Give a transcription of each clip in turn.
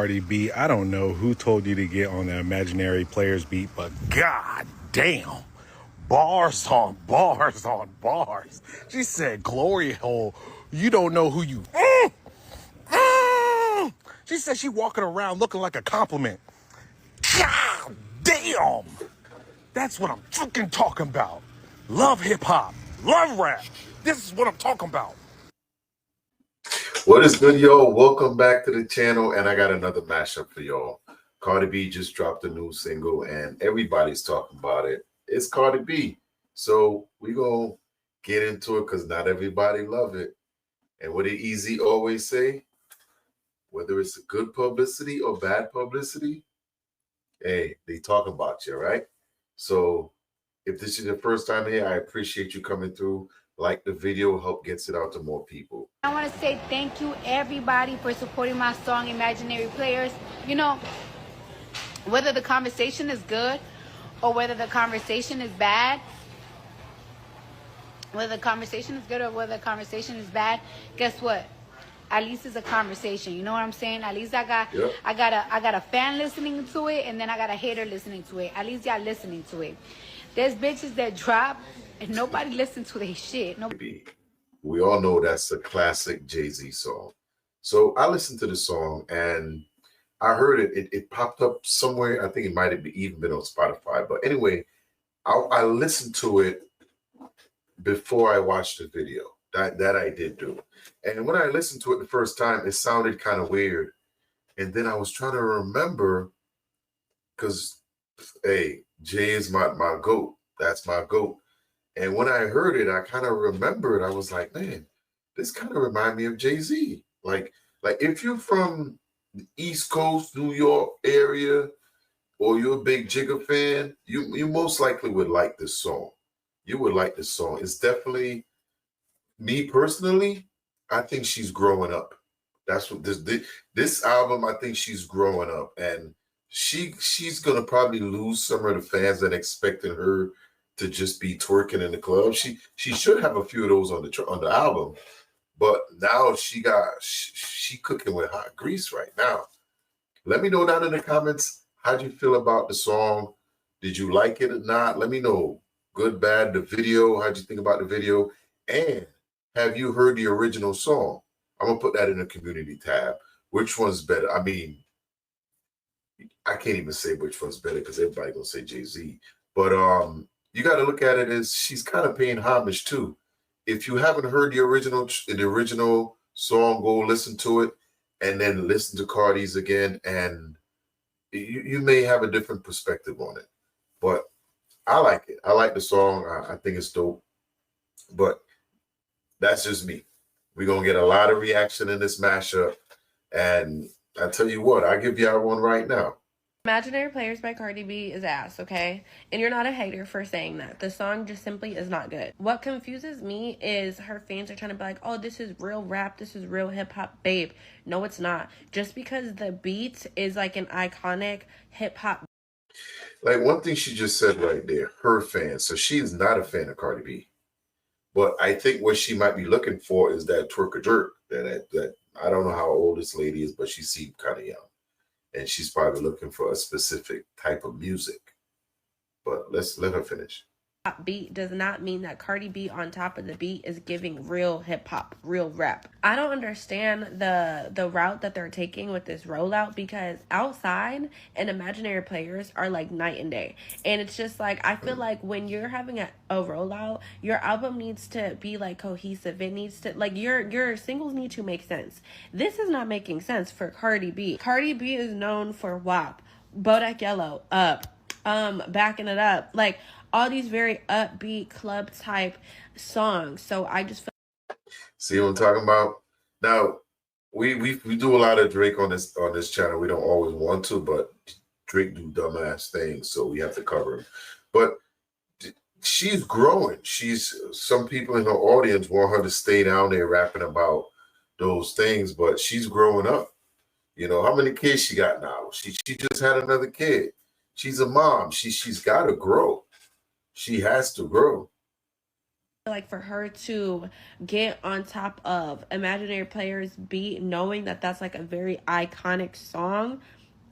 Cardi B. I don't know who told you to get on the imaginary players beat, but god damn. Bars on bars on bars. She said, glory hole, you don't know who you... She said she walking around looking like a compliment. God damn. That's what I'm fucking talking about. Love hip-hop. Love rap. This is what I'm talking about. What is good, y'all? Welcome back to the channel, and I got another mashup for y'all. Cardi B just dropped a new single, and everybody's talking about it. It's Cardi B, so we gonna get into it because not everybody love it. And what did Easy always say? Whether it's good publicity or bad publicity, hey, they talk about you, right? So if this is your first time here, I appreciate you coming through. Like the video, help gets it out to more people. I want to say thank you everybody for supporting my song Imaginary Players. You know, whether the conversation is good or whether the conversation is bad, whether the conversation is good or whether the conversation is bad, guess what? At least it's a conversation. You know what I'm saying? At least I got a fan listening to it, and then I got a hater listening to it. At least y'all listening to it. There's bitches that drop and nobody listen to their shit. Nobody. We all know that's a classic Jay-Z song. So I listened to the song and I heard it. It popped up somewhere. I think it might have even been on Spotify. But anyway, I listened to it before I watched the video. That I did do. And when I listened to it the first time, it sounded kind of weird. And then I was trying to remember, because, hey, Jay is my GOAT. That's my GOAT. And when I heard it, I kind of remembered. I was like, man, this kind of remind me of Jay-Z. Like if you're from the East Coast, New York area, or you're a big Jigga fan, you most likely would like this song. You would like this song. It's definitely, me personally, I think she's growing up. That's what this album, I think she's growing up. And she's gonna probably lose some of the fans that expected her to just be twerking in the club. She should have a few of those on the album, but now she cooking with hot grease right now. Let me know down in the comments, how'd you feel about the song? Did you like it or not? Let me know. Good, bad, the video. How'd you think about the video? And have you heard the original song? I'm gonna put that in the community tab. Which one's better? I mean, I can't even say which one's better because everybody gonna say Jay-Z. But you got to look at it as she's kind of paying homage too. If you haven't heard the original song, go listen to it and then listen to Cardi's again, and you may have a different perspective on it. But I like it. I like the song. I think it's dope. But that's just me. We're gonna get a lot of reaction in this mashup, and I tell you what, I give y'all one right now. Imaginary Players by Cardi B is ass, okay? And you're not a hater for saying that. The song just simply is not good. What confuses me is her fans are trying to be like, oh, this is real rap, this is real hip-hop. Babe, no, it's not. Just because the beat is like an iconic hip-hop. Like one thing she just said right there, her fans. So she's not a fan of Cardi B. But I think what she might be looking for is that twerk jerk. That I don't know how old this lady is, but she seemed kind of young. And she's probably looking for a specific type of music. But let her finish. Beat does not mean that Cardi B on top of the beat is giving real hip-hop, real rap. I don't understand the route that they're taking with this rollout, because outside and Imaginary Players are like night and day. And it's just like, I feel like when you're having a rollout, your album needs to be like cohesive. It needs to, like, your singles need to make sense. This is not making sense for Cardi B. Cardi B is known for WAP, Bodak Yellow, Up, Backing It Up, like all these very upbeat club type songs. So I just feel. See what I'm talking about? Now we do a lot of Drake on this channel. We don't always want to, but Drake do dumbass things, so we have to cover him. But she's growing. Some people in her audience want her to stay down there rapping about those things, but she's growing up. You know, how many kids she got now? She just had another kid. She's a mom. She's got to grow. She has to grow. Like for her to get on top of Imaginary Players beat, knowing that that's like a very iconic song,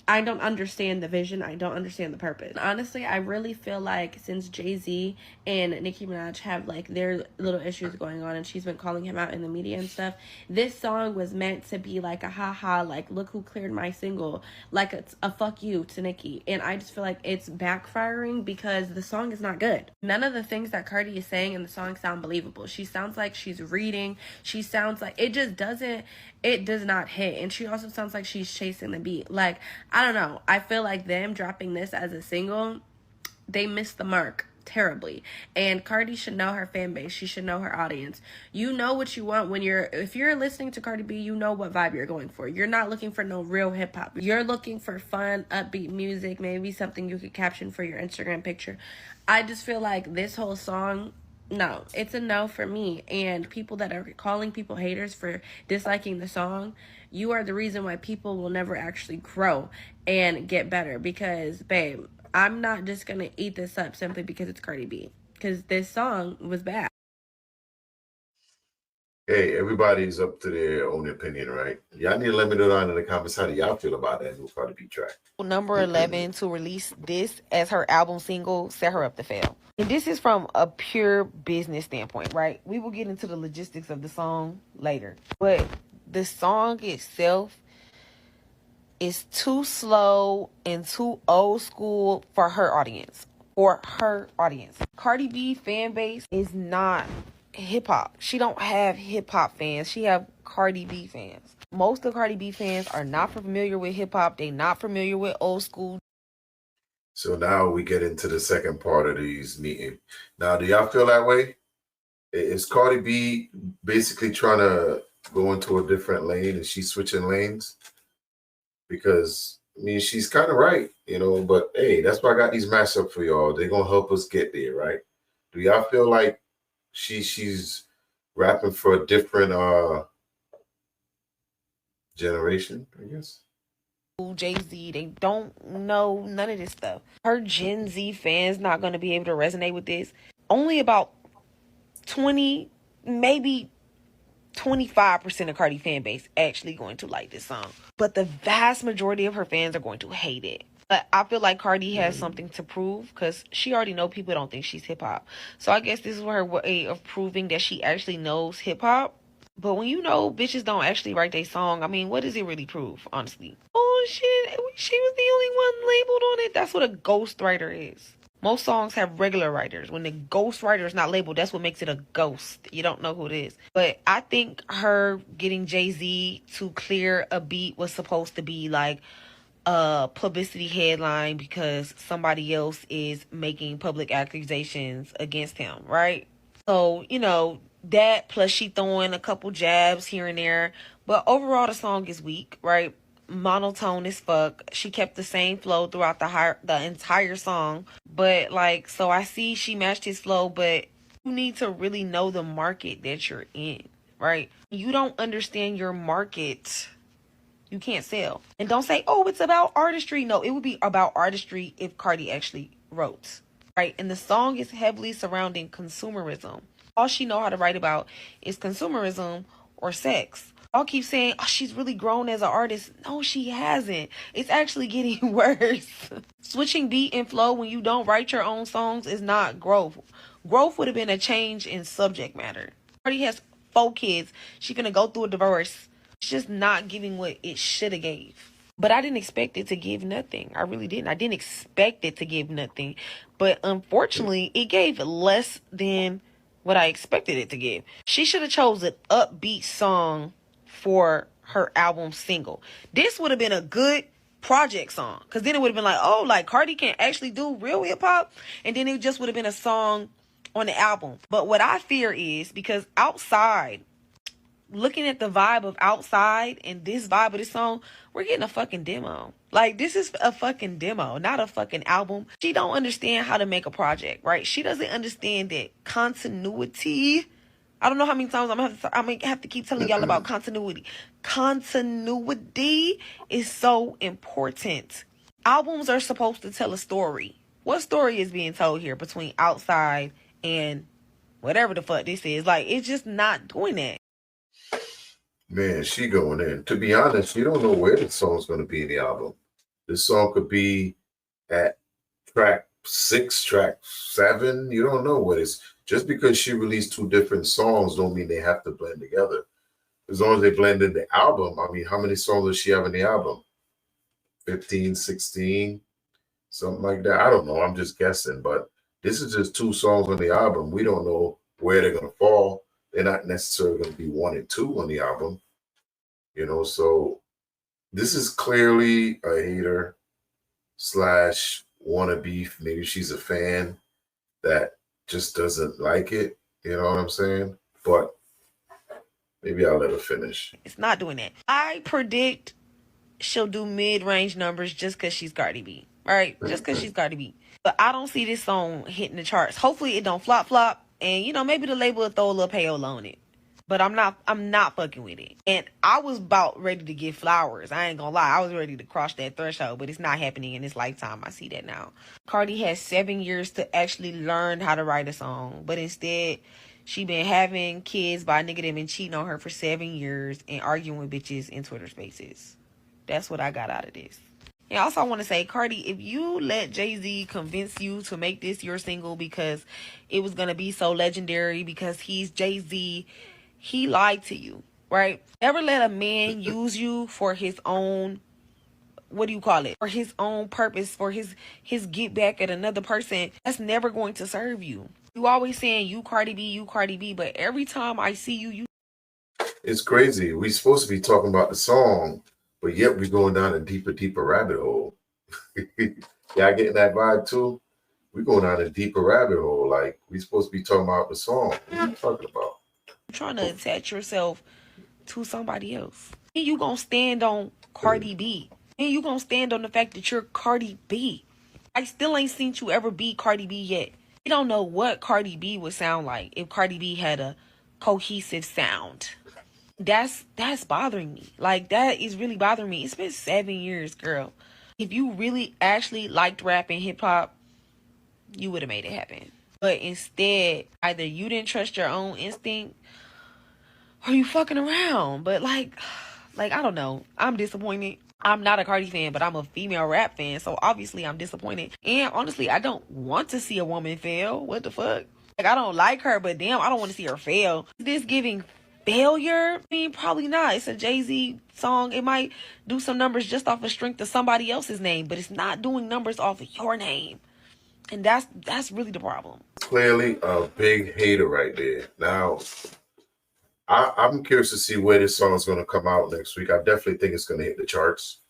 I don't understand the vision. I don't understand the purpose. Honestly, I really feel like since Jay-Z and Nicki Minaj have like their little issues going on and she's been calling him out in the media and stuff, this song was meant to be like a haha, like look who cleared my single, like it's a fuck you to Nicki. And I just feel like it's backfiring because the song is not good. None of the things that Cardi is saying in the song sound believable. She sounds like she's reading. She sounds like it does not hit. And she also sounds like she's chasing the beat. Like, I don't know. I feel like them dropping this as a single, they missed the mark terribly. And Cardi should know her fan base. She should know her audience. You know what you want if you're listening to Cardi B, you know what vibe you're going for. You're not looking for no real hip hop. You're looking for fun, upbeat music, maybe something you could caption for your Instagram picture. I just feel like this whole song, no, it's a no for me. And people that are calling people haters for disliking the song, you are the reason why people will never actually grow and get better. Because, babe, I'm not just going to eat this up simply because it's Cardi B. Because this song was bad. Hey, everybody's up to their own opinion, right? Y'all need to let me know down in the comments, how do y'all feel about that new Cardi B track? Number 11 to release this as her album single set her up to fail. And this is from a pure business standpoint, right? We will get into the logistics of the song later. But the song itself is too slow and too old school for her audience. Cardi B fan base is not hip hop. She don't have hip hop fans. She have Cardi B fans. Most of Cardi B fans are not familiar with hip hop. They not familiar with old school. So now we get into the second part of these meetings. Now, do y'all feel that way? Is Cardi B basically trying to go into a different lane and she's switching lanes? Because, I mean, she's kind of right, but hey, that's why I got these mashups for y'all. They're going to help us get there, right? Do y'all feel like she's rapping for a different generation, I guess? Jay-Z, they don't know none of this stuff. Her Gen Z fans not going to be able to resonate with this. Only about 20, maybe 25% of Cardi fan base actually going to like this song. But the vast majority of her fans are going to hate it. But I feel like Cardi has something to prove because she already know people don't think she's hip-hop. So I guess this is her way of proving that she actually knows hip-hop. But when you know bitches don't actually write their song, I mean, what does it really prove, honestly? Oh, shit, she was the only one labeled on it. That's what a ghostwriter is. Most songs have regular writers. When the ghostwriter is not labeled, that's what makes it a ghost. You don't know who it is. But I think her getting Jay-Z to clear a beat was supposed to be like a publicity headline because somebody else is making public accusations against him, right? So, that plus she throwing a couple jabs here and there. But overall, the song is weak, right? Monotone as fuck. She kept the same flow throughout the entire song. But, so I see she matched his flow, but you need to really know the market that you're in, right? You don't understand your market, you can't sell. And don't say, oh, it's about artistry. No, it would be about artistry if Cardi actually wrote, right? And the song is heavily surrounding consumerism. All she know how to write about is consumerism or sex. I'll keep saying, oh, she's really grown as an artist. No, she hasn't. It's actually getting worse. Switching beat and flow when you don't write your own songs is not growth. Growth would have been a change in subject matter. Cardi has 4 kids. She's gonna go through a divorce. It's just not giving what it should have gave. But I didn't expect it to give nothing. I really didn't. I didn't expect it to give nothing. But unfortunately, it gave less than what I expected it to give. She should have chose an upbeat song for her album single. This would have been a good project song. Because then it would have been like, oh, like Cardi can actually do real hip hop. And then it just would have been a song on the album. But what I fear is because outside, looking at the vibe of outside and this vibe of this song, we're getting a fucking demo. Like, this is a fucking demo, not a fucking album. She don't understand how to make a project, right? She doesn't understand that continuity. I don't know how many times I'm gonna have to keep telling y'all about continuity. Continuity is so important. Albums are supposed to tell a story. What story is being told here between outside and whatever the fuck this is. Like, it's just not doing that. Man, she going in. To be honest, you don't know where the song's going to be in the album. This song could be at track 6, track 7. You don't know what it's. Just because she released 2 different songs don't mean they have to blend together. As long as they blend in the album, I mean, how many songs does she have in the album? 15, 16, something like that. I don't know. I'm just guessing. But this is just 2 songs on the album. We don't know where they're going to fall. They're not necessarily going to be 1 and 2 on the album. You know, so this is clearly a hater / wannabe. Maybe she's a fan that just doesn't like it. You know what I'm saying? But maybe I'll let her finish. It's not doing that. I predict she'll do mid-range numbers just because she's Cardi B. Right? Just because she's Cardi B. But I don't see this song hitting the charts. Hopefully it don't flop. And, you know, maybe the label will throw a little payola on it. But I'm not fucking with it. And I was about ready to get flowers. I ain't gonna lie. I was ready to cross that threshold, but it's not happening in this lifetime. I see that now. Cardi has 7 years to actually learn how to write a song. But instead, she been having kids by a nigga that been cheating on her for 7 years and arguing with bitches in Twitter spaces. That's what I got out of this. And also I want to say, Cardi, if you let Jay-Z convince you to make this your single because it was going to be so legendary because he's Jay-Z, he lied to you, right? Never let a man use you for his own, what do you call it? For his own purpose, for his get back at another person. That's never going to serve you. You always saying you Cardi B, but every time I see you. It's crazy. We supposed to be talking about the song, but yet we're going down a deeper rabbit hole. Y'all getting that vibe too? We're going down a deeper rabbit hole. Like, we supposed to be talking about the song. What are you talking about? Trying to attach yourself to somebody else. And you gonna stand on Cardi B. And you gonna stand on the fact that you're Cardi B. I still ain't seen you ever be Cardi B yet. You don't know what Cardi B would sound like if Cardi B had a cohesive sound. That's bothering me. Like, that is really bothering me. It's been 7 years, girl. If you really actually liked rap and hip hop, you would have made it happen. But instead, either you didn't trust your own instinct or you fucking around. But like, I don't know. I'm disappointed. I'm not a Cardi fan, but I'm a female rap fan. So obviously I'm disappointed. And honestly, I don't want to see a woman fail. What the fuck? Like, I don't like her, but damn, I don't want to see her fail. Is this giving failure? I mean, probably not. It's a Jay-Z song. It might do some numbers just off the strength of somebody else's name, but it's not doing numbers off of your name. And that's really the problem. Clearly a big hater right there. Now, I'm curious to see where this song is going to come out next week. I definitely think it's going to hit the charts.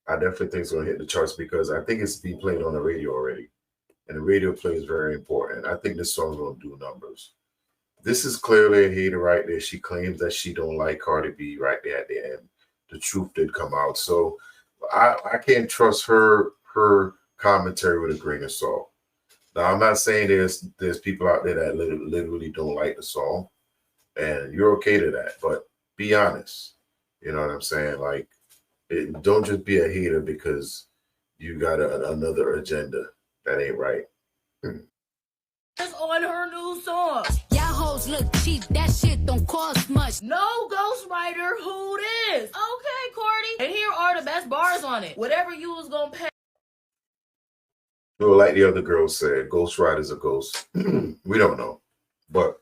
I definitely think it's going to hit the charts because I think it's being played on the radio already. And the radio play is very important. I think this song's going to do numbers. This is clearly a hater right there. She claims that she don't like Cardi B right there at the end. The truth did come out. So I can't trust her commentary with a grain of salt. Now, I'm not saying there's people out there that literally don't like the song, and you're okay to that, but be honest. You know what I'm saying? Like, don't just be a hater because you got another agenda that ain't right. That's on her new song. Y'all hoes look cheap, that shit don't cost much. No ghostwriter, who this? Okay, Cardi. And here are the best bars on it. Whatever you was gonna pay. Well, like the other girl said, Ghost Rider's a ghost. We don't know. But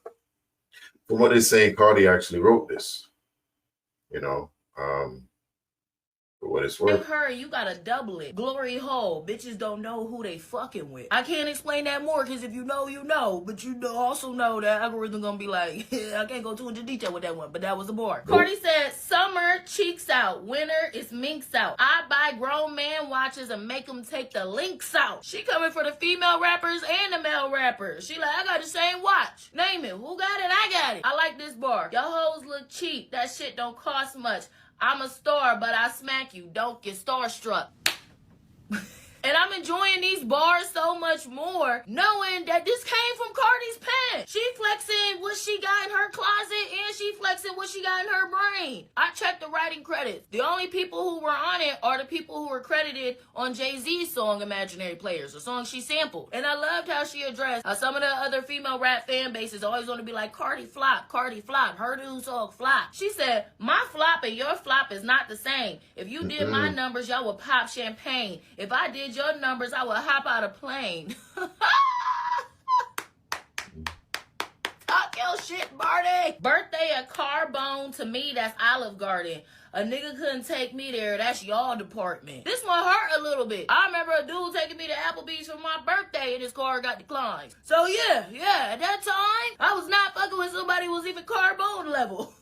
from what they're saying, Cardi actually wrote this. You know, for what it's worth. Her, you gotta double it. Glory hole. Bitches don't know who they fucking with. I can't explain that more because if you know, you know. But you also know that algorithm gonna be like, I can't go too into detail with that one, but that was a bar. Nope. Cardi said, summer cheeks out. Winter is minks out. I buy grown man watches and make them take the links out. She coming for the female rappers and the male rappers. She like, I got the same watch. Name it. Who got it? I got it. I like this bar. Y'all hoes look cheap. That shit don't cost much. I'm a star, but I smack you. Don't get starstruck. And I'm enjoying these bars so much more, knowing that this came from Cardi's pen. She flexing what she got in her closet, and she flexing flexing what she got in her brain. I checked the writing credits. The only people who were on it are the people who were credited on Jay-Z's song Imaginary Players, a song she sampled. And I loved how she addressed how some of the other female rap fan bases always want to be like, Cardi flop, her new song flop. She said, my flop and your flop is not the same. If you did my numbers, y'all would pop champagne. If I did your numbers, I would hop out a plane. Talk your shit, Marty. Birthday at Carbone, to me, that's Olive Garden. A nigga couldn't take me there. That's y'all department. This one hurt a little bit. I remember a dude taking me to Applebee's for my birthday and his car got declined. So yeah, at that time, I was not fucking with somebody who was even Carbone level.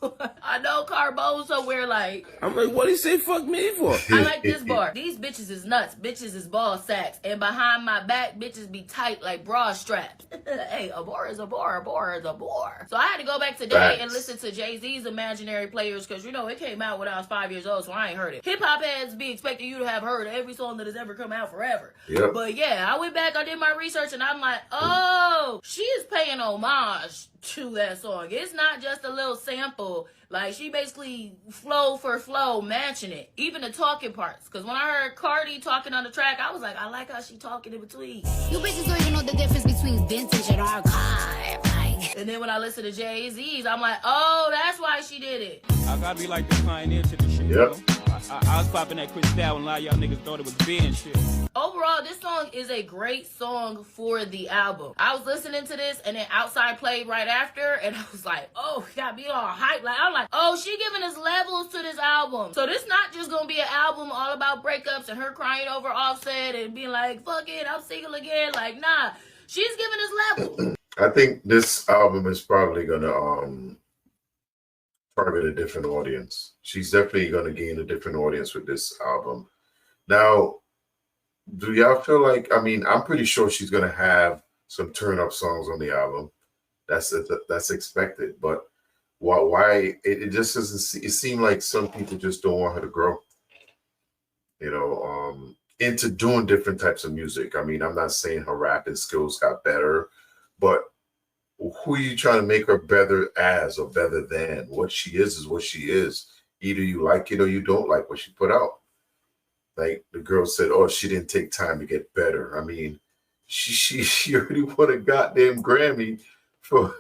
I know Carbone somewhere like. I'm like, what he say fuck me for? I like this bar. These bitches is nuts. Bitches is ball sacks. And behind my back, bitches be tight like bra straps. Hey, a bar is a bar. A bar is a bar. So I had to go back today and listen to Jay-Z's Imaginary Players because, you know, it came out when I was 5 years old, so I ain't heard it. Hip-hop heads be expecting you to have heard every song that has ever come out forever. Yep. But yeah, I went back, I did my research, and I'm like, oh, she is paying homage to that song. It's not just a little sample. Like, she basically flow for flow matching it. Even the talking parts. Because when I heard Cardi talking on the track, I was like, I like how she talking in between. You bitches don't even know the difference between vintage and archive. And then when I listen to Jay-Z's, I'm like, oh, that's why she did it. I gotta be like the pioneer to the shit. Yep. You know? I was popping that Cristal and a lot of y'all niggas thought it was being shit. Overall, this song is a great song for the album. I was listening to this and then Outside played right after and I was like, oh, got me all hyped. Like, I'm like, oh, she giving us levels to this album. So this not just gonna be an album all about breakups and her crying over Offset and being like, fuck it, I'm single again. Like, nah, she's giving us levels. I think this album is probably gonna target a different audience. She's definitely gonna gain a different audience with this album. Now, do y'all feel like? I mean, I'm pretty sure she's gonna have some turn-up songs on the album. That's expected. But why it just doesn't? It seemed like some people just don't want her to grow. You know, into doing different types of music. I mean, I'm not saying her rapping skills got better. But who are you trying to make her better as or better than? What she is what she is. Either you like it or you don't like what she put out. Like the girl said, oh, she didn't take time to get better. I mean, she already won a goddamn Grammy for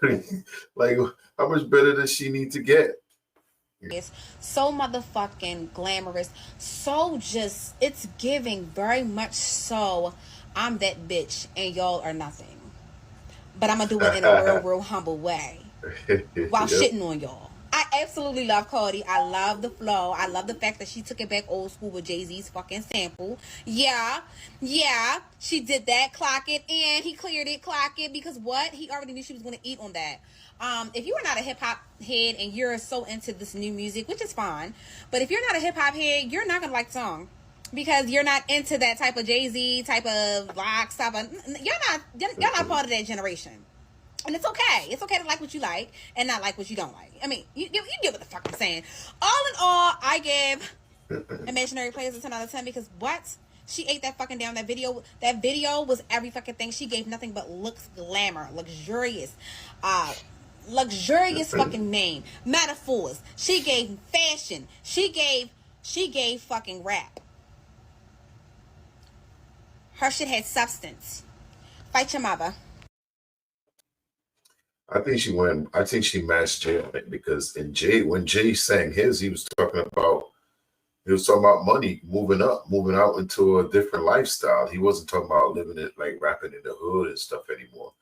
like how much better does she need to get? It's so motherfucking glamorous. So just, it's giving very much so I'm that bitch and y'all are nothing. But I'm going to do it in a real humble way while shitting on y'all. I absolutely love Cardi. I love the flow. I love the fact that she took it back old school with Jay-Z's fucking sample. Yeah, she did that. Clock it. And he cleared it. Clock it. Because what? He already knew she was going to eat on that. If you are not a hip-hop head and you're so into this new music, which is fine, but if you're not a hip-hop head, you're not going to like the song. Because you're not into that type of Jay-Z, type of rock stuff. You're not part of that generation. And it's okay. It's okay to like what you like and not like what you don't like. I mean, you get what the fuck I'm saying. All in all, I give Imaginary Players a 10 out of 10 because what? She ate that fucking down. That video was every fucking thing. She gave nothing but looks, glamour, luxurious fucking name, metaphors. She gave fashion. She gave fucking rap. Her shit had substance. Fight your mother. I think she matched Jay on it because when Jay sang his, he was talking about money, moving out into a different lifestyle. He wasn't talking about living it like rapping in the hood and stuff anymore.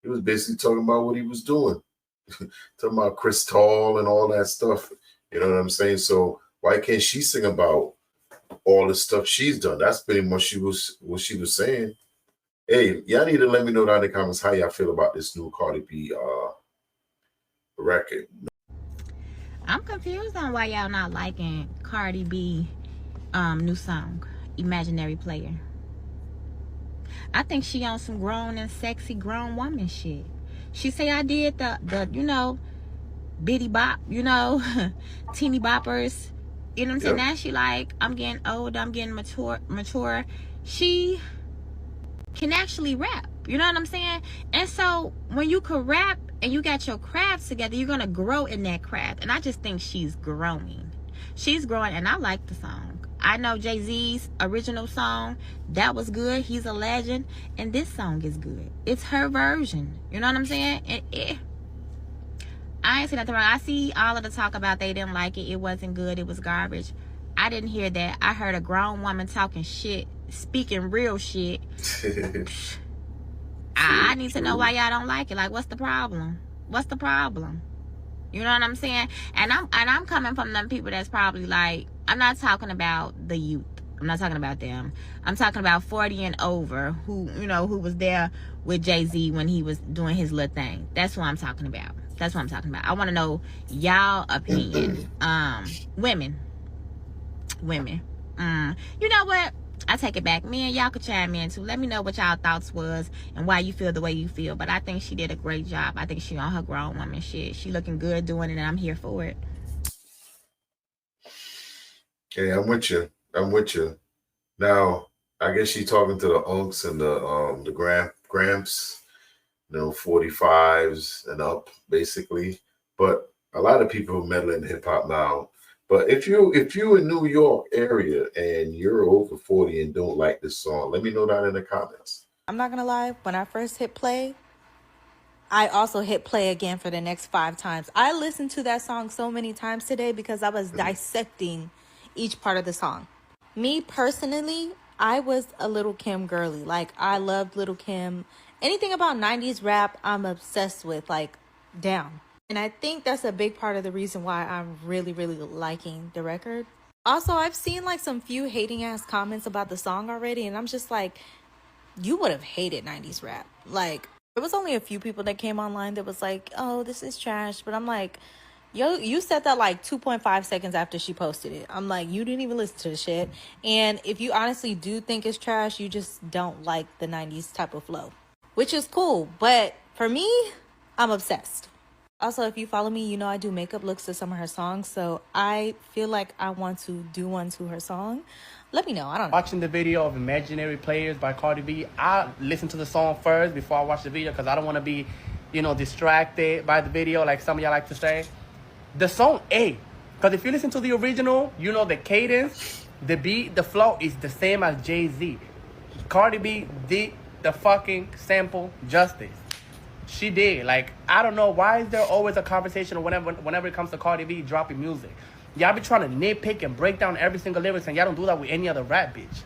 He was basically talking about what he was doing. Talking about Cristal and all that stuff. You know what I'm saying? So why can't she sing about all the stuff she's done? That's pretty much what she was saying. Hey, y'all need to let me know down in the comments how y'all feel about this new Cardi B record. I'm confused on why y'all not liking Cardi B new song, Imaginary Player. I think she on some grown and sexy grown woman shit. She say I did the bitty bop, teeny boppers. You know what I'm saying? Now she like, I'm getting old, I'm getting mature. She can actually rap. You know what I'm saying? And so when you can rap and you got your craft together, you're gonna grow in that craft. And I just think she's growing. She's growing, and I like the song. I know Jay-Z's original song, that was good. He's a legend. And this song is good. It's her version. You know what I'm saying? I ain't seen nothing wrong. I see all of the talk about they didn't like it. It wasn't good. It was garbage. I didn't hear that. I heard a grown woman talking shit, speaking real shit. I need to know why y'all don't like it. Like, what's the problem? What's the problem? You know what I'm saying? And I'm coming from them people that's probably like, I'm not talking about the youth. I'm not talking about them. I'm talking about 40 and over who, you know, who was there with Jay-Z when he was doing his little thing. That's what I'm talking about. That's what I'm talking about. I want to know y'all opinion. Women. You know what? I take it back. Me and y'all could chime in too. Let me know what y'all thoughts was and why you feel the way you feel. But I think she did a great job. I think she on her grown woman shit. She looking good doing it, and I'm here for it. Okay, I'm with you. Now, I guess she's talking to the unks and the gramps, 45s and up, basically. But a lot of people meddle in hip hop now. But if you in New York area and you're over 40 and don't like this song, let me know that in the comments. I'm not gonna lie, when I first hit play, I also hit play again for the next 5 times. I listened to that song so many times today because I was dissecting each part of the song. Me personally, I was a Little Kim girly. Like, I loved Little Kim. Anything about 90s rap, I'm obsessed with, like, down. And I think that's a big part of the reason why I'm really, really liking the record. Also, I've seen like some few hating ass comments about the song already. And I'm just like, you would have hated 90s rap. Like, there was only a few people that came online that was like, oh, this is trash. But I'm like, yo, you said that like 2.5 seconds after she posted it. I'm like, you didn't even listen to the shit. And if you honestly do think it's trash, you just don't like the 90s type of flow, which is cool. But for me, I'm obsessed. Also, if you follow me, you know I do makeup looks to some of her songs. So I feel like I want to do one to her song. Let me know. I don't know. Watching the video of Imaginary Players by Cardi B, I listen to the song first before I watch the video because I don't want to be, distracted by the video like some of y'all like to say. The song A, because if you listen to the original, you know the cadence, the beat, the flow is the same as Jay-Z. Cardi B did the fucking sample justice. She did. Like, I don't know, why is there always a conversation whenever it comes to Cardi B dropping music? Y'all be trying to nitpick and break down every single lyrics, and y'all don't do that with any other rap bitch.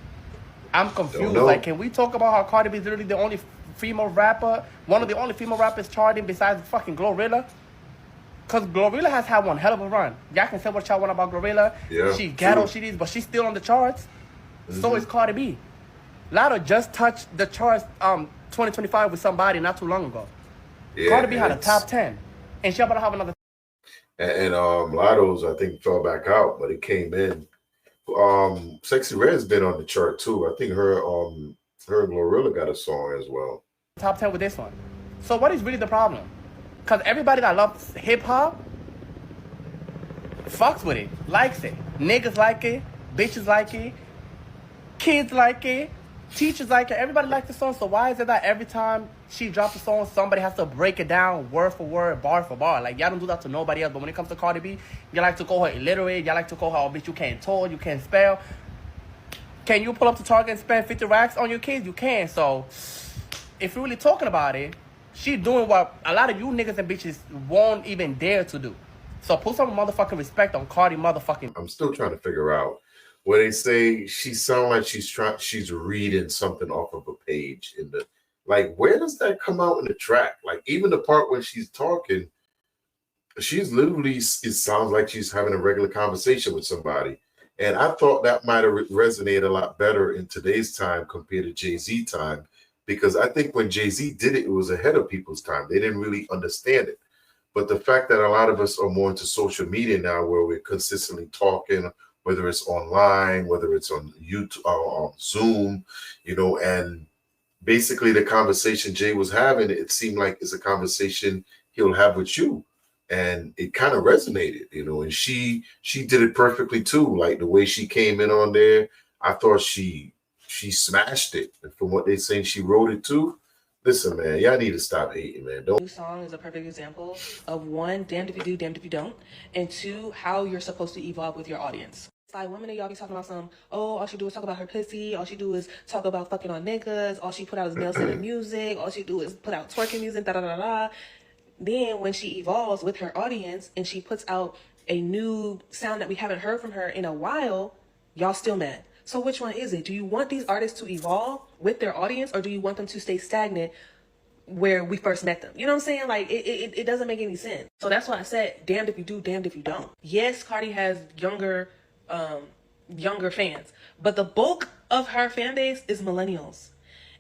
I'm confused. Like, can we talk about how Cardi B is literally the only female rapper, one of the only female rappers charting besides fucking Glorilla? Because Glorilla has had one hell of a run. Y'all can say what y'all want about Glorilla. Yeah, she ghetto, she is, but she's still on the charts. So is Cardi B. Lotto just touched the charts 2025 with somebody not too long ago. Yeah, Cardi B had a top 10, and she about to have another. And Lotto's, I think, fell back out, but it came in. Sexy Red's been on the chart too. I think her and Glorilla got a song as well. Top 10 with this one. So what is really the problem? Because everybody that loves hip hop fucks with it, likes it. Niggas like it, bitches like it, kids like it, teachers like it. Everybody likes the song. So why is it that every time she drops a song, somebody has to break it down word for word, bar for bar? Like, y'all don't do that to nobody else. But when it comes to Cardi B, y'all like to call her illiterate. Y'all like to call her, oh, bitch, you can't talk, you can't spell. Can you pull up to Target and spend 50 racks on your kids? You can. So if you're really talking about it, she doing what a lot of you niggas and bitches won't even dare to do. So put some motherfucking respect on Cardi motherfucking. I'm still trying to figure out where they say she sound like she's reading something off of a page in the, like, where does that come out in the track? Like, even the part when she's talking, she's literally, it sounds like she's having a regular conversation with somebody. And I thought that might have resonated a lot better in today's time compared to Jay-Z time, because I think when Jay-Z did it, it was ahead of people's time. They didn't really understand it. But the fact that a lot of us are more into social media now, where we're consistently talking, whether it's online, whether it's on YouTube or on Zoom, and basically the conversation Jay was having, it seemed like it's a conversation he'll have with you. And it kind of resonated, and she did it perfectly too. Like, the way she came in on there, I thought she smashed it. And from what they're saying, she wrote it too. Listen, man, y'all need to stop hating, man. Don't. New song is a perfect example of one, damned if you do, damned if you don't, and two, how you're supposed to evolve with your audience. It's like women, y'all be talking about all she do is talk about her pussy, all she do is talk about fucking on niggas, all she put out is male centered music, all she do is put out twerking music, da da da da. Then when she evolves with her audience and she puts out a new sound that we haven't heard from her in a while, y'all still mad. So which one is it? Do you want these artists to evolve with their audience, or do you want them to stay stagnant where we first met them? You know what I'm saying? Like, it doesn't make any sense. So that's why I said, damned if you do, damned if you don't. Yes, Cardi has younger fans, but the bulk of her fan base is millennials.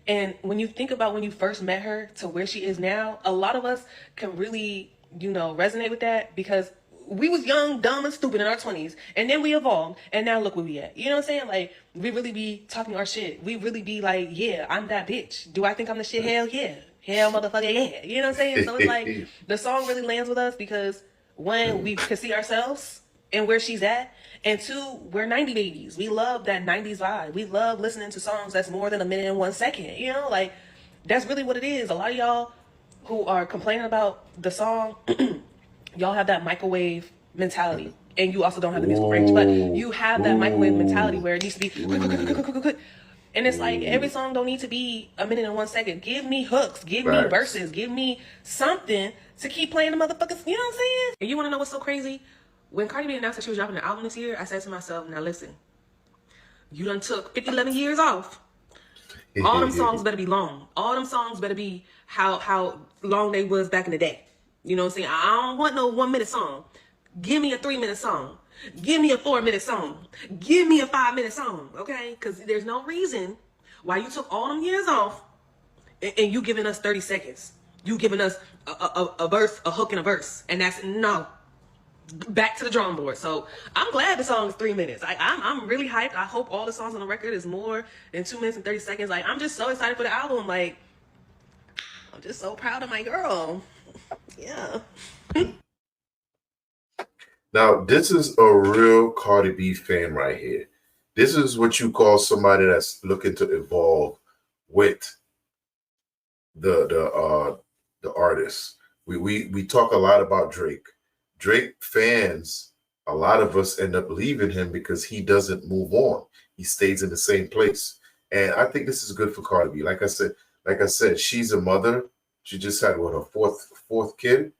And when you think about when you first met her to where she is now, a lot of us can really, resonate with that, because we was young, dumb, and stupid in our 20s, and then we evolved, and now look where we at. You know what I'm saying? Like, we really be talking our shit. We really be like, yeah, I'm that bitch. Do I think I'm the shit? Hell yeah. Hell motherfucker yeah. You know what I'm saying? So it's like, the song really lands with us because, one, we can see ourselves and where she's at, and two, we're 90 babies. We love that 90s vibe. We love listening to songs that's more than a minute and 1 second. Like, that's really what it is. A lot of y'all who are complaining about the song, y'all have that microwave mentality, and you also don't have the musical range, but you have that microwave mentality where it needs to be and it's like, every song don't need to be a minute and 1 second. Give me hooks, give me verses, give me something to keep playing the motherfuckers. You know what I'm saying? And you want to know what's so crazy? When Cardi B announced that she was dropping an album this year, I said to myself, now listen, you done took 11 years off. All them songs better be long. All them songs better be how long they was back in the day. You know what I'm saying? I don't want no 1 minute song. Give me a 3 minute song. Give me a 4 minute song. Give me a 5 minute song, okay? Because there's no reason why you took all them years off and you giving us 30 seconds. You giving us a verse, a hook and a verse. And that's no. Back to the drawing board. So I'm glad the song is 3 minutes. I'm really hyped. I hope all the songs on the record is more than 2 minutes and 30 seconds. Like, I'm just so excited for the album. Like, I'm just so proud of my girl. Yeah. Now, this is a real Cardi B fan right here. This is what you call somebody that's looking to evolve with the artist. We talk a lot about Drake. Drake fans, a lot of us end up leaving him because he doesn't move on. He stays in the same place. And I think this is good for Cardi B. Like I said, she's a mother. She just had her fourth kid.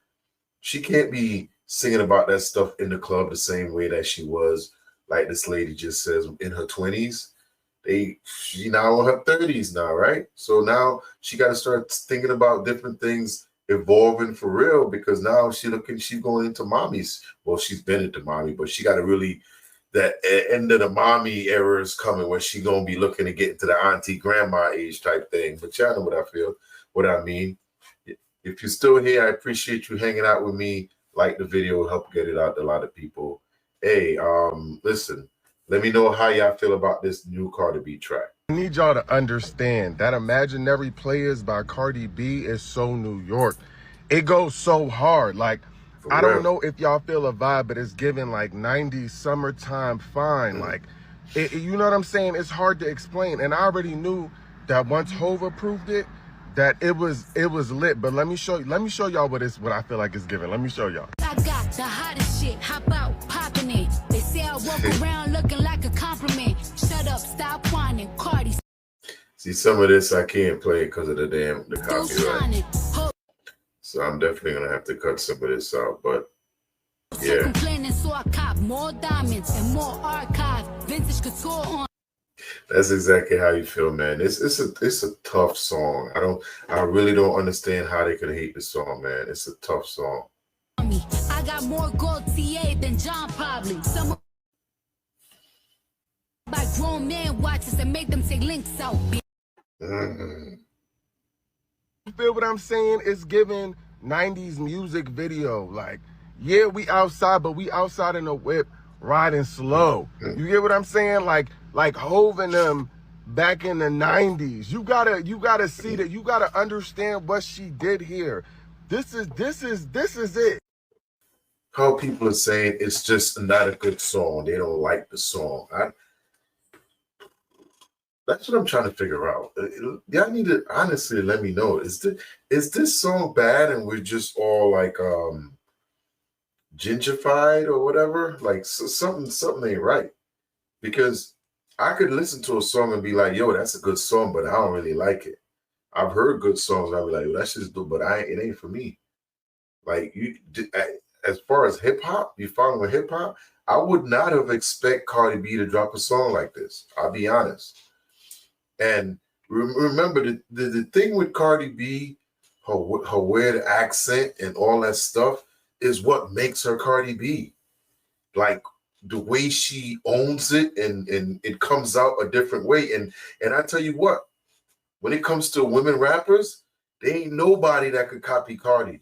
She can't be singing about that stuff in the club the same way that she was, like this lady just says, in her 20s. She now in her 30s now, right? So now she got to start thinking about different things, evolving for real, because now she's going into mommies. Well, she's been into mommy, but she got to really, that end of the mommy era is coming where she gonna be looking to get into the auntie grandma age type thing. But y'all know what I mean. If you're still here, I appreciate you hanging out with me. Like the video, help get it out to a lot of people. Hey, listen, let me know how y'all feel about this new Cardi B track. I need y'all to understand that Imaginary Players by Cardi B is so New York. It goes so hard. Like, I don't know if y'all feel a vibe, but it's giving like 90s summertime fine. Like, you know what I'm saying? It's hard to explain. And I already knew that once Hov approved it, that it was lit. But let me show y'all what I feel like it's giving. Let me show y'all. I got the hottest shit, hop out, popping it. They say I walk around looking like a compliment. Shut up, stop whining, Cardi. See, some of this I can't play because of the copyright. So I'm definitely gonna have to cut some of this out. But yeah. Complaining, so I cop more diamonds and more archive, vintage couture on. That's exactly how you feel, man. It's a tough song. I really don't understand how they could hate the song, man. It's a tough song. I got more gold TA than John probably. Some by grown man watches and make them take links out. You feel what I'm saying? It's giving 90s music video. Like, yeah, we outside, but we outside in the whip riding slow. You get what I'm saying? Like Hov and them back in the 90s. You gotta see that. You gotta understand what she did here. This is it. How people are saying it's just not a good song. They don't like the song. That's what I'm trying to figure out. Y'all need to honestly let me know. Is this song bad and we're just all like gingified or whatever? Like something ain't right. Because I could listen to a song and be like, yo, that's a good song, but I don't really like it. I've heard good songs. I'll be like, well, that's just good, but it ain't for me. Like as far as hip hop, you following hip hop, I would not have expect Cardi B to drop a song like this. I'll be honest. And remember the thing with Cardi B, her weird accent and all that stuff is what makes her Cardi B. Like the way she owns it and it comes out a different way. And I tell you what, when it comes to women rappers, there ain't nobody that could copy Cardi.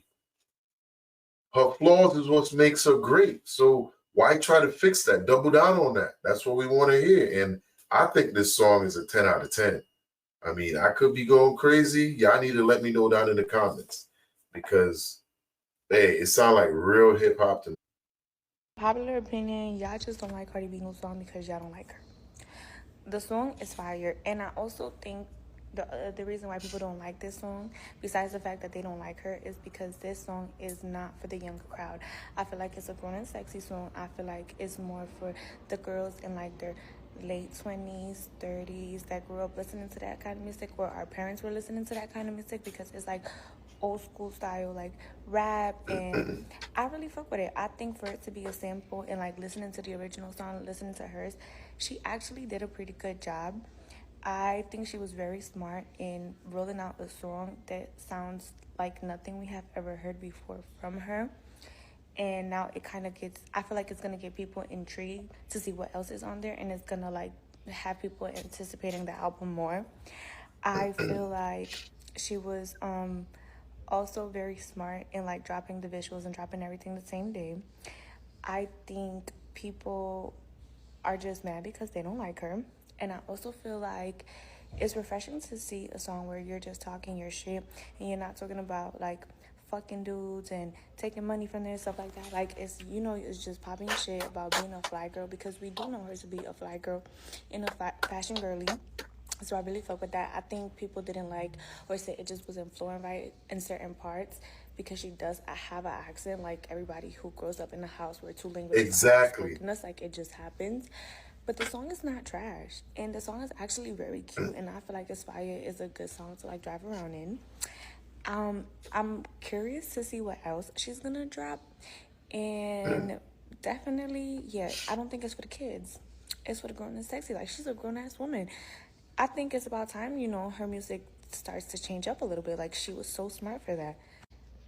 Her flaws is what makes her great. So why try to fix that? Double down on that. That's what we want to hear. And I think this song is a 10 out of 10. I mean, I could be going crazy. Y'all need to let me know down in the comments because, hey, it sounds like real hip hop to me. Popular opinion, y'all just don't like Cardi B new song because y'all don't like her. The song is fire, and I also think the reason why people don't like this song, besides the fact that they don't like her, is because this song is not for the younger crowd. I feel like it's a grown and sexy song. I feel like it's more for the girls in like their late 20s, 30s that grew up listening to that kind of music, or our parents were listening to that kind of music, because it's like old school style like rap, and I really fuck with it. I think for it to be a sample and like listening to the original song, listening to hers, she actually did a pretty good job. I think she was very smart in rolling out a song that sounds like nothing we have ever heard before from her. And now it kind of gets, I feel like it's going to get people intrigued to see what else is on there, and it's going to like have people anticipating the album more. I feel like she was also very smart in like dropping the visuals and dropping everything the same day. I think people are just mad because they don't like her. And I also feel like it's refreshing to see a song where you're just talking your shit and you're not talking about like fucking dudes and taking money from them and stuff like that. Like, it's, you know, it's just popping shit about being a fly girl, because we do know her to be a fly girl and a fashion girly. So I really fuck with that. I think people didn't like or say it just wasn't flowing right in certain parts, because she does have an accent like everybody who grows up in a house where two languages Exactly. spoken. Us, like, it just happens. But the song is not trash, and the song is actually very cute, and I feel like this fire is a good song to like drive around in. I'm curious to see what else she's gonna drop, and definitely, yeah, I don't think it's for the kids. It's for the grown and sexy. Like, she's a grown ass woman. I think it's about time, you know, her music starts to change up a little bit. Like, she was so smart for that.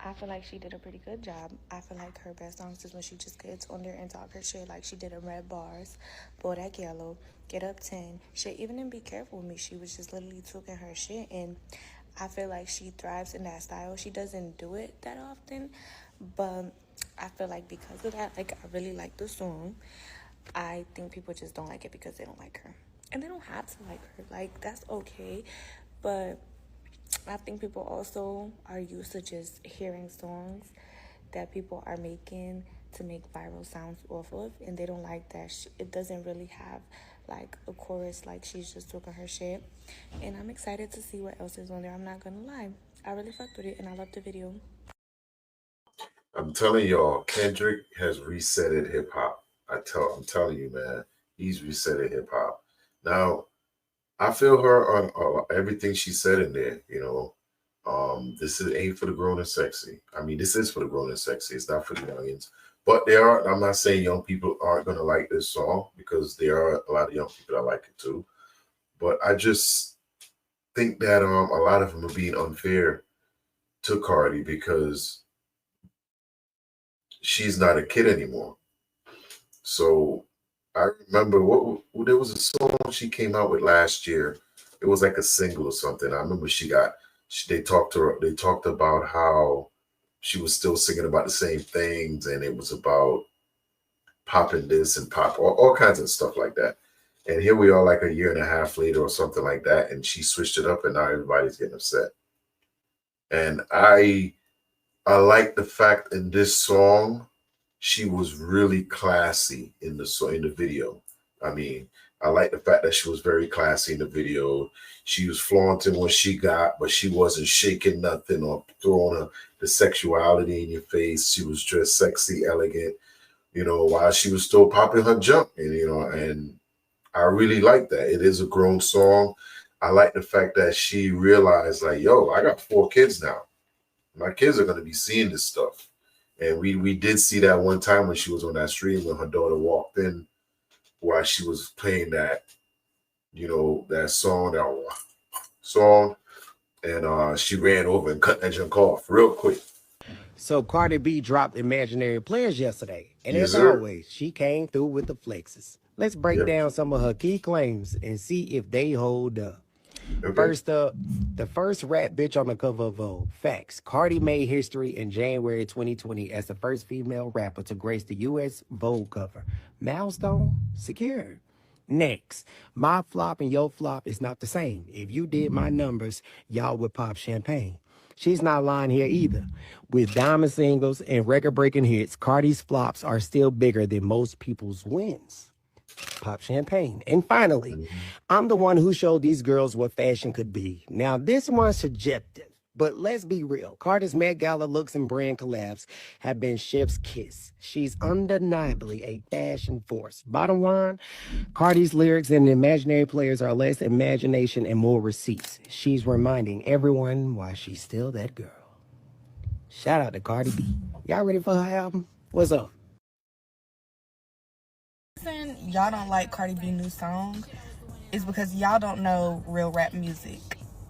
I feel like she did a pretty good job. I feel like her best songs is when she just gets on there and talk her shit, like she did in Red Bars, Bodak Yellow, Get Up 10. Shit, even in Be Careful With Me, she was just literally talking her shit, and I feel like she thrives in that style. She doesn't do it that often, but I feel like because of that, like, I really like the song. I think people just don't like it because they don't like her. And they don't have to like her. Like, that's okay. But I think people also are used to just hearing songs that people are making to make viral sounds off of, and they don't like that. It doesn't really have like a chorus, like she's just talking her shit. And I'm excited to see what else is on there. I'm not gonna lie, I really fucked with it, and I loved the video. I'm telling y'all, Kendrick has resetted hip hop. I'm telling you, man, he's resetted hip hop. Now, I feel her on everything she said in there. You know, this ain't for the grown and sexy. I mean, this is for the grown and sexy. It's not for the youngins. But I'm not saying young people aren't gonna like this song, because there are a lot of young people that like it too. But I just think that a lot of them are being unfair to Cardi, because she's not a kid anymore. So I remember there was a song she came out with last year. It was like a single or something. I remember they talked about how she was still singing about the same things, and it was about popping this and pop all kinds of stuff like that. And here we are like a year and a half later or something like that, and she switched it up, and now everybody's getting upset. And I like the fact in this song she was really classy in the video. I mean, I like the fact that she was very classy in the video. She was flaunting what she got, but she wasn't shaking nothing or throwing the sexuality in your face. She was dressed sexy, elegant, while she was still popping her junk. And I really like that. It is a grown song. I like the fact that she realized, like, yo, I got 4 kids now. My kids are going to be seeing this stuff. And we did see that one time when she was on that stream when her daughter walked in while she was playing that, that song. And she ran over and cut that junk off real quick. So Cardi B dropped Imaginary Players yesterday. And Yes, as sir. always, she came through with the flexes. Let's break Yep. down some of her key claims and see if they hold up. Okay. First up, the first rap bitch on the cover of Vogue. Facts. Cardi made history in January 2020 as the first female rapper to grace the U.S. Vogue cover. Milestone secured. Next, my flop and your flop is not the same. If you did my numbers, y'all would pop champagne. She's not lying here either. With diamond singles and record-breaking hits, Cardi's flops are still bigger than most people's wins. Pop champagne. And finally, I'm the one who showed these girls what fashion could be. Now, this one's subjective, but let's be real. Cardi's Met Gala looks and brand collabs have been chef's kiss. She's undeniably a fashion force. Bottom line, Cardi's lyrics and Imaginary Players are less imagination and more receipts. She's reminding everyone why she's still that girl. Shout out to Cardi B. Y'all ready for her album? What's up? Y'all don't like Cardi B new song is because y'all don't know real rap music.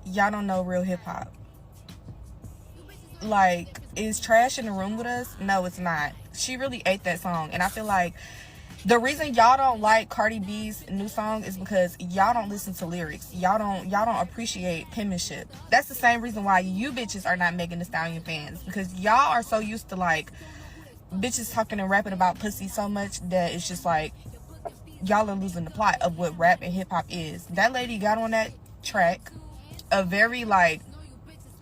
Y'all don't know real hip hop. Like, is Trash in the room with us? No, it's not. She really ate that song, and I feel like the reason y'all don't like Cardi B's new song is because y'all don't listen to lyrics. Y'all don't appreciate penmanship. That's the same reason why you bitches are not Megan Thee Stallion fans, because y'all are so used to like bitches talking and rapping about pussy so much that it's just like y'all are losing the plot of what rap and hip-hop is. That lady got on that track a very like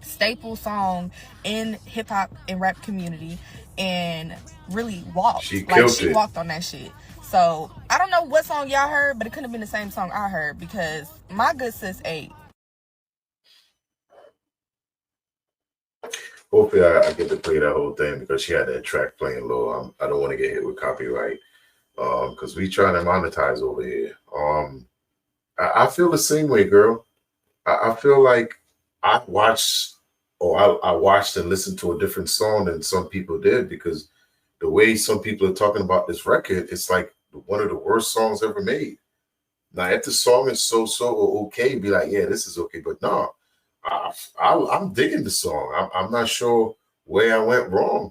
staple song in hip-hop and rap community and really walked. She walked on that shit. So I don't know what song y'all heard, but it couldn't have been the same song I heard because my good sis ate. Hopefully I get to play that whole thing because she had that track playing low. I don't want to get hit with copyright because we trying to monetize over here. I feel the same way, girl. I feel like I watched and listened to a different song than some people did because the way some people are talking about this record, it's like one of the worst songs ever made. Now, if the song is so okay, be like, yeah, this is okay. But no, I'm digging the song. I'm not sure where I went wrong.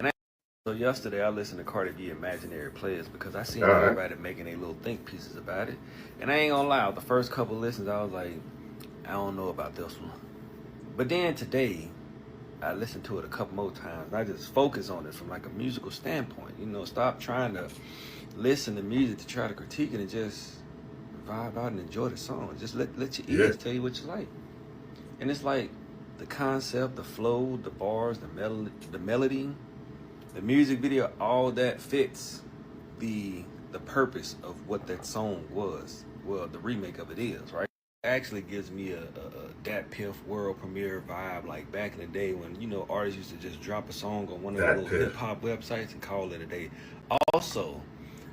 So yesterday I listened to Cardi B Imaginary Players because I seen everybody making their little think pieces about it. And I ain't gonna lie, the first couple listens I was like, I don't know about this one. But then today, I listened to it a couple more times. And I just focus on it from like a musical standpoint. Stop trying to listen to music to try to critique it and just vibe out and enjoy the song. Just let your ears tell you what you like. And it's like the concept, the flow, the bars, the melody, the music video, all that fits the purpose of what that song was. Well, the remake of it is, right? It actually gives me a Dat Piff world premiere vibe, like back in the day when, artists used to just drop a song on one of those hip-hop websites and call it a day. Also,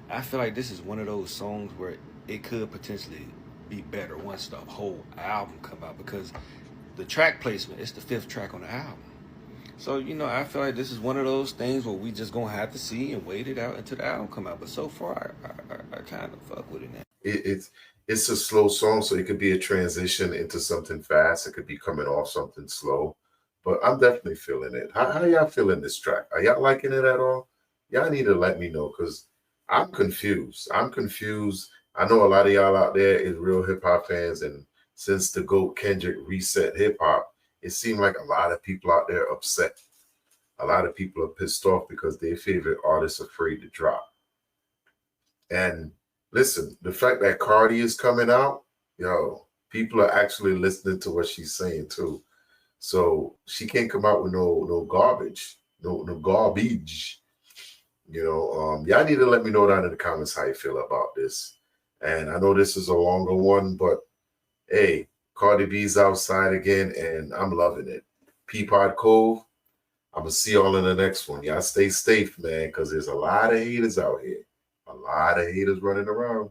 I feel like this is one of those songs where it could potentially be better once the whole album come out because the track placement is the 5th track on the album. So, I feel like this is one of those things where we just gonna have to see and wait it out until the album come out. But so far, I kind of fuck with it now. It's a slow song, so it could be a transition into something fast. It could be coming off something slow. But I'm definitely feeling it. How y'all feeling this track? Are y'all liking it at all? Y'all need to let me know because I'm confused. I know a lot of y'all out there is real hip-hop fans, and since the GOAT Kendrick reset hip-hop, it seemed like a lot of people out there upset. A lot of people are pissed off because their favorite artists are afraid to drop. And listen, the fact that Cardi is coming out, people are actually listening to what she's saying too. So she can't come out with no garbage, no garbage. Y'all need to let me know down in the comments how you feel about this. And I know this is a longer one, but hey, Cardi B's outside again, and I'm loving it. Peapod Cove, I'm going to see y'all in the next one. Y'all stay safe, man, because there's a lot of haters out here. A lot of haters running around.